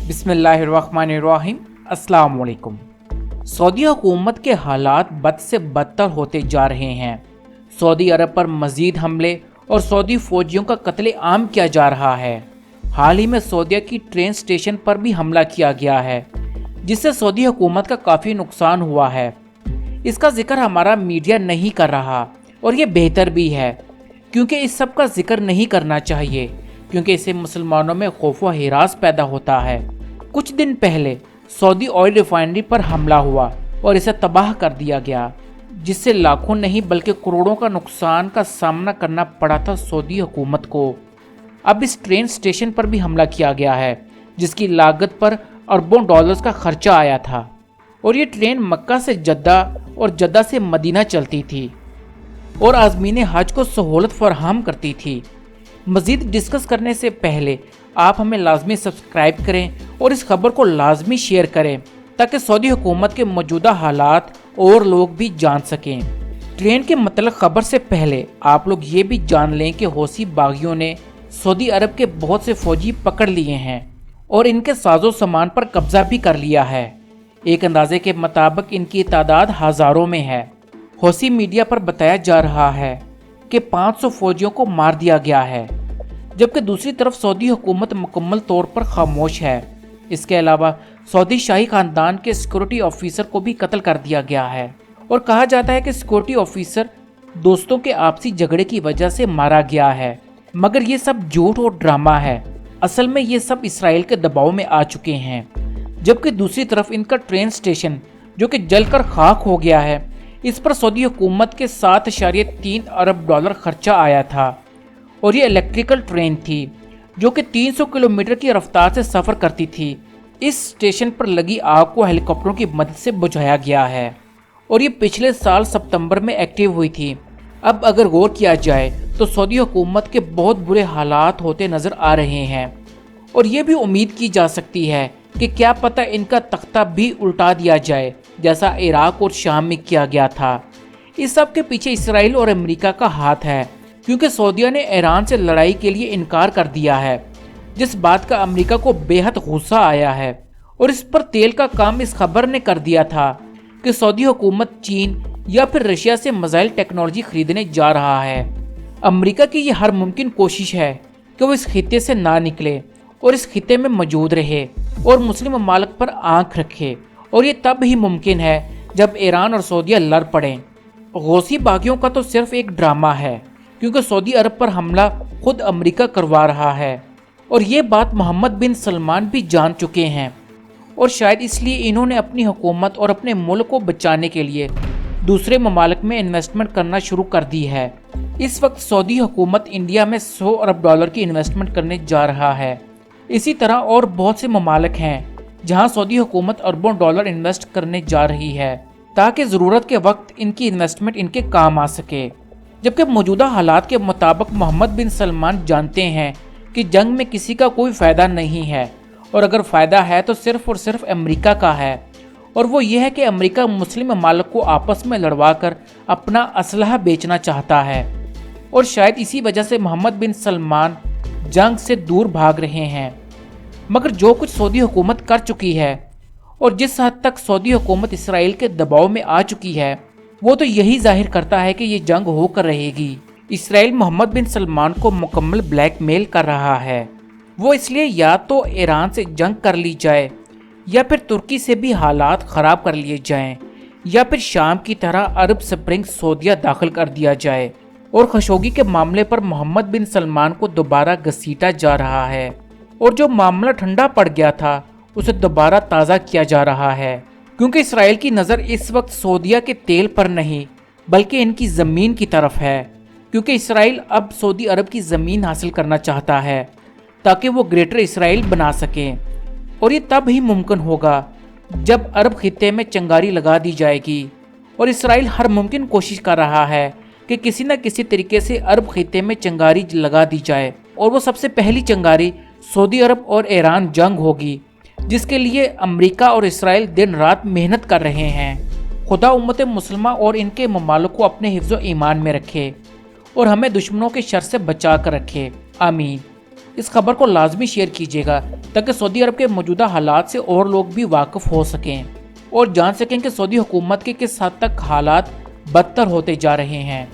بسم اللہ الرحمن الرحیم۔ السلام علیکم۔ سعودی حکومت کے حالات بد سے بدتر ہوتے جا رہے ہیں۔ سعودی عرب پر مزید حملے اور سعودی فوجیوں کا قتل عام کیا جا رہا ہے۔ حال ہی میں سعودیہ کی ٹرین سٹیشن پر بھی حملہ کیا گیا ہے، جس سے سعودی حکومت کا کافی نقصان ہوا ہے۔ اس کا ذکر ہمارا میڈیا نہیں کر رہا، اور یہ بہتر بھی ہے، کیونکہ اس سب کا ذکر نہیں کرنا چاہیے، کیونکہ اسے مسلمانوں میں خوف و ہراس پیدا ہوتا ہے۔ کچھ دن پہلے سعودی آئل ریفائنری پر حملہ ہوا اور اسے تباہ کر دیا گیا، جس سے لاکھوں نہیں بلکہ کروڑوں کا نقصان کا سامنا کرنا پڑا تھا سعودی حکومت کو۔ اب اس ٹرین سٹیشن پر بھی حملہ کیا گیا ہے، جس کی لاگت پر اربوں ڈالرز کا خرچہ آیا تھا، اور یہ ٹرین مکہ سے جدہ اور جدہ سے مدینہ چلتی تھی اور عازمین حج کو سہولت فراہم کرتی تھی۔ مزید ڈسکس کرنے سے پہلے آپ ہمیں لازمی سبسکرائب کریں اور اس خبر کو لازمی شیئر کریں، تاکہ سعودی حکومت کے موجودہ حالات اور لوگ بھی جان سکیں۔ ٹرین کے متعلق خبر سے پہلے آپ لوگ یہ بھی جان لیں کہ حوثی باغیوں نے سعودی عرب کے بہت سے فوجی پکڑ لیے ہیں اور ان کے ساز و سامان پر قبضہ بھی کر لیا ہے۔ ایک اندازے کے مطابق ان کی تعداد ہزاروں میں ہے۔ حوثی میڈیا پر بتایا جا رہا ہے کہ 500 فوجیوں کو مار دیا گیا ہے، جبکہ دوسری طرف سعودی حکومت مکمل طور پر خاموش ہے۔ اس کے علاوہ سعودی شاہی خاندان کے سیکورٹی آفیسر کو بھی قتل کر دیا گیا ہے، اور کہا جاتا ہے کہ سیکورٹی آفیسر دوستوں کے آپسی جھگڑے کی وجہ سے مارا گیا ہے، مگر یہ سب جھوٹ اور ڈرامہ ہے۔ اصل میں یہ سب اسرائیل کے دباؤ میں آ چکے ہیں، جبکہ دوسری طرف ان کا ٹرین سٹیشن جو کہ جل کر خاک ہو گیا ہے، اس پر سعودی حکومت کے 7.3 ارب ڈالر خرچہ آیا تھا، اور یہ الیکٹریکل ٹرین تھی جو کہ 300 کلومیٹر کی رفتار سے سفر کرتی تھی۔ اس سٹیشن پر لگی آگ کو ہیلی کاپٹروں کی مدد سے بجھایا گیا ہے، اور یہ پچھلے سال ستمبر میں ایکٹیو ہوئی تھی۔ اب اگر غور کیا جائے تو سعودی حکومت کے بہت برے حالات ہوتے نظر آ رہے ہیں، اور یہ بھی امید کی جا سکتی ہے کہ کیا پتہ ان کا تختہ بھی الٹا دیا جائے، جیسا عراق اور شام میں کیا گیا تھا۔ اس سب کے پیچھے اسرائیل اور امریکہ کا ہاتھ ہے، کیونکہ سعودیہ نے ایران سے لڑائی کے لیے انکار کر دیا ہے، جس بات کا امریکہ کو بے حد غصہ آیا ہے، اور اس پر تیل کا کام اس خبر نے کر دیا تھا کہ سعودی حکومت چین یا پھر رشیا سے میزائل ٹیکنالوجی خریدنے جا رہا ہے۔ امریکہ کی یہ ہر ممکن کوشش ہے کہ وہ اس خطے سے نہ نکلے اور اس خطے میں موجود رہے اور مسلم ممالک پر آنکھ رکھے، اور یہ تب ہی ممکن ہے جب ایران اور سعودیہ لڑ پڑیں۔ حوثی باغیوں کا تو صرف ایک ڈرامہ ہے، کیونکہ سعودی عرب پر حملہ خود امریکہ کروا رہا ہے، اور یہ بات محمد بن سلمان بھی جان چکے ہیں، اور شاید اس لیے انہوں نے اپنی حکومت اور اپنے ملک کو بچانے کے لیے دوسرے ممالک میں انویسٹمنٹ کرنا شروع کر دی ہے۔ اس وقت سعودی حکومت انڈیا میں 100 ارب ڈالر کی انویسٹمنٹ کرنے جا رہا ہے۔ اسی طرح اور بہت سے ممالک ہیں جہاں سعودی حکومت اربوں ڈالر انویسٹ کرنے جا رہی ہے، تاکہ ضرورت کے وقت ان کی انویسٹمنٹ ان کے کام آ سکے۔ جبکہ موجودہ حالات کے مطابق محمد بن سلمان جانتے ہیں کہ جنگ میں کسی کا کوئی فائدہ نہیں ہے، اور اگر فائدہ ہے تو صرف اور صرف امریکہ کا ہے، اور وہ یہ ہے کہ امریکہ مسلم ممالک کو آپس میں لڑوا کر اپنا اسلحہ بیچنا چاہتا ہے، اور شاید اسی وجہ سے محمد بن سلمان جنگ سے دور بھاگ رہے ہیں۔ مگر جو کچھ سعودی حکومت کر چکی ہے، اور جس حد تک سعودی حکومت اسرائیل کے دباؤ میں آ چکی ہے، وہ تو یہی ظاہر کرتا ہے کہ یہ جنگ ہو کر رہے گی۔ اسرائیل محمد بن سلمان کو مکمل بلیک میل کر رہا ہے۔ وہ اس لیے یا تو ایران سے جنگ کر لی جائے، یا پھر ترکی سے بھی حالات خراب کر لیے جائیں، یا پھر شام کی طرح عرب سپرنگ سعودیہ داخل کر دیا جائے، اور خشوگی کے معاملے پر محمد بن سلمان کو دوبارہ گھسیٹا جا رہا ہے، اور جو معاملہ ٹھنڈا پڑ گیا تھا اسے دوبارہ تازہ کیا جا رہا ہے، کیونکہ اسرائیل کی نظر اس وقت سعودیہ کے تیل پر نہیں بلکہ ان کی زمین کی طرف ہے، کیونکہ اسرائیل اب سعودی عرب کی زمین حاصل کرنا چاہتا ہے تاکہ وہ گریٹر اسرائیل بنا سکیں، اور یہ تب ہی ممکن ہوگا جب عرب خطے میں چنگاری لگا دی جائے گی، اور اسرائیل ہر ممکن کوشش کر رہا ہے کہ کسی نہ کسی طریقے سے عرب خطے میں چنگاری لگا دی جائے، اور وہ سب سے پہلی چنگاری سعودی عرب اور ایران جنگ ہوگی، جس کے لیے امریکہ اور اسرائیل دن رات محنت کر رہے ہیں۔ خدا امت مسلمہ اور ان کے ممالک کو اپنے حفظ و ایمان میں رکھے، اور ہمیں دشمنوں کے شر سے بچا کر رکھے۔ آمین۔ اس خبر کو لازمی شیئر کیجیے گا تاکہ سعودی عرب کے موجودہ حالات سے اور لوگ بھی واقف ہو سکیں اور جان سکیں کہ سعودی حکومت کے کس حد تک حالات بدتر ہوتے جا رہے ہیں۔